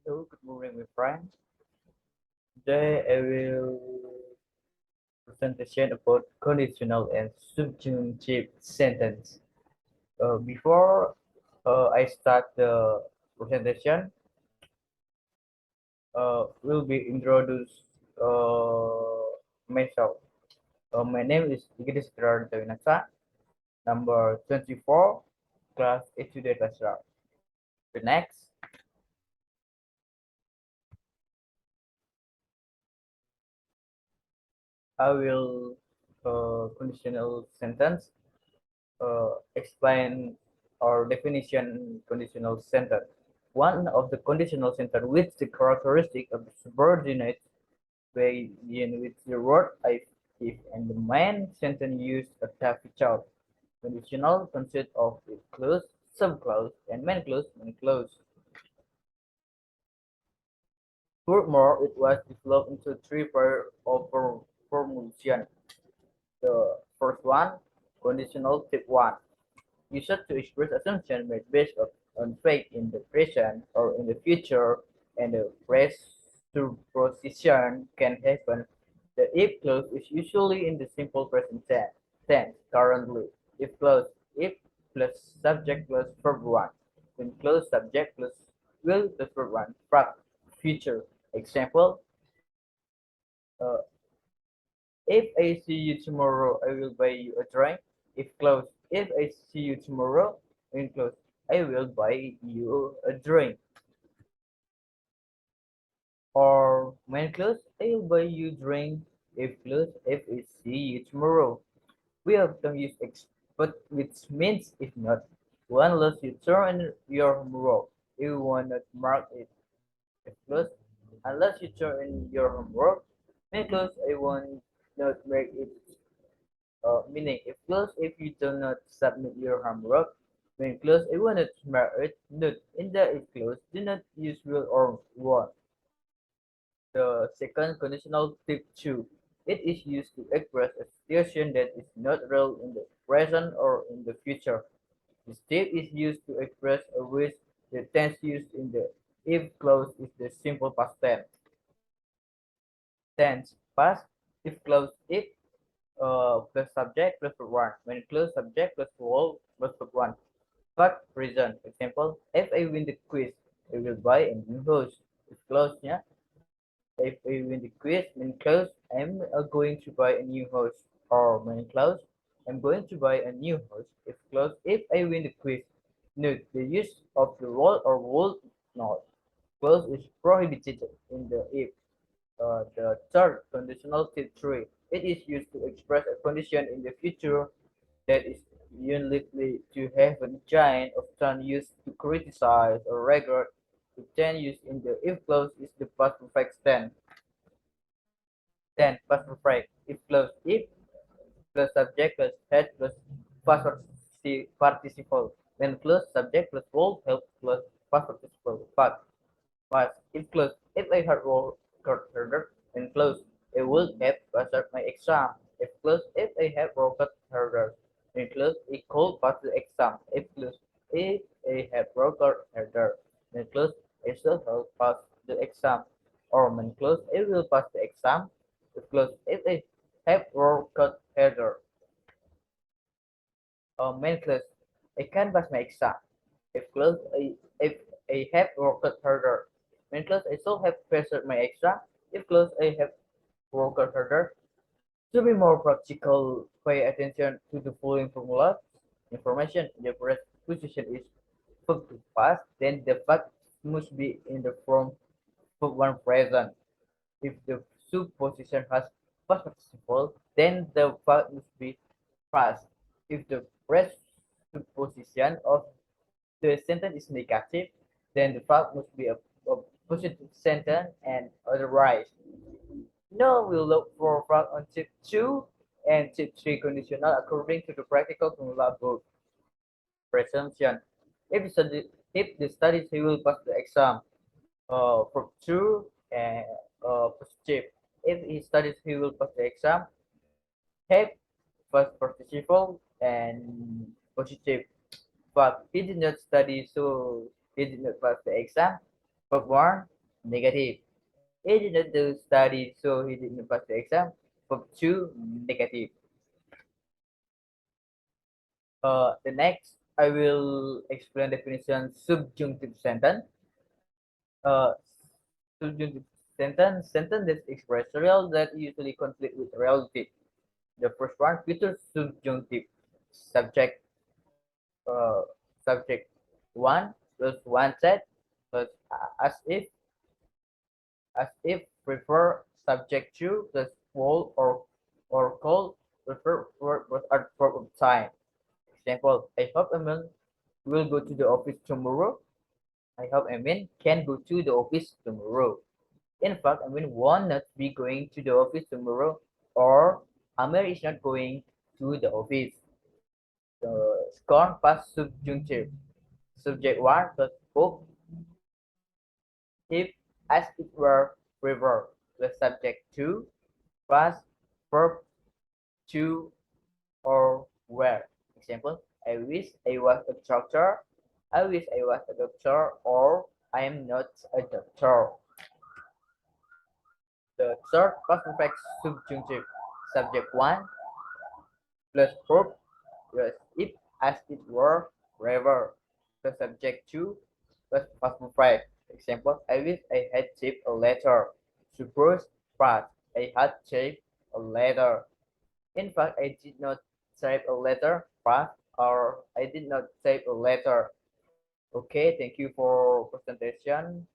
So, good morning, my friends. Today I will presentation about conditional and subjunctive sentence. Before I start the presentation, will be introduced myself. My name is Igris Winasa, number 24, class Etude Basra. The next, I will conditional sentence explain or definition conditional sentence. One of the conditional sentence with the characteristic of the subordinate begin with the word if and the main sentence use a taffy child. Conditional consists of a clause, subclause, and main clause. Furthermore, it was developed into three pairs of formulations. The first one, conditional type 1. Used to express assumption made based on faith in the present or in the future, and the presupposition can happen. The if clause is usually in the simple present tense. Currently, if clause if plus subject plus verb one. When clause subject plus will plus verb one. Future. Example: uh, If I see you tomorrow, I will buy you a drink. If close, if I see you tomorrow, in close, I will buy you a drink. Or when close, I will buy you a drink. If close, if I see you tomorrow. We often use but which means if not. Unless you turn in your homework, you will not mark it. If close, unless you turn in your homework, when close, I will not make it. Meaning, if close, if you do not submit your homework, when close, I want to mark it. Note, in the if close, do not use will or want. The second conditional type 2. It is used to express a situation that is not real in the present or in the future. This type is used to express a wish. The tense used in the if clause is the simple past tense. Tense past if clause if plus subject plus verb one. When close subject plus verb plus verb one. But present. Example: If I win the quiz, I will buy a new house. If close, yeah. If I win the quiz, when close, I'm going to buy a new house. Or when close, I'm going to buy a new house. If close, if I win the quiz. Note the use of the will or would not. Close is prohibited in the if. The third conditional type 3. It is used to express a condition in the future that is unlikely to happen. Giant often used to criticize or regard. The tense used in the if clause is the past perfect tense. Then past perfect if clause if plus subject plus head plus past participle. Then plus subject plus verb help plus past participle. But if close, if I had worked harder and close, I would have passed my exam. If close, if I had worked harder and close, I could pass the exam. If close, if I had worked harder and close, I still have passed the exam. Or when close, I will pass the exam. If close, if I have worked harder. When close, I can pass my exam. If I have worked harder. When close, I still have passed my exam. If close, I have worked harder. To be more practical, pay attention to the following formula. Information in the correct position is verb to past, then the fact must be in the form verb one present. If the supposition has past participle, then the fact must be past. If the presupposition of the sentence is negative, then the fact must be a positive sentence and otherwise. Now we'll look for fact on tip 2 and tip 3 conditional according to the practical formula book. Presumption. If the studies he will pass the exam, for true and positive. If he studies he will pass the exam, have first participle and positive. But he did not study, so he did not pass the exam. But one, Negative. He didn't do study, so he didn't pass the exam. Verb 2, negative. The next, I will explain definition subjunctive sentence. Uh, Subjunctive sentence that express real that usually conflict with reality. The first one, future subjunctive. Subject, uh, subject one plus one said plus as if prefer subject two plus will or call refer for plus adverb of time. Example: I hope Emil will go to the office tomorrow. I hope Emil can go to the office tomorrow. In fact, Amir will not be going to the office tomorrow, or Amir is not going to the office. Scorn past subjunctive. Subject 1 plus hope if as it were river. The subject 2 plus verb to or where. Example: I wish I was a doctor. I wish I was a doctor, or I am not a doctor. The third past perfect subjunctive. Subject 1 plus verb plus if as it were river. The subject 2 plus past perfect. Example: I wish I had typed a letter. Suppose past: I had typed a letter. In fact, I did not type a letter. Past: or I did not type a letter. Okay, thank you for presentation.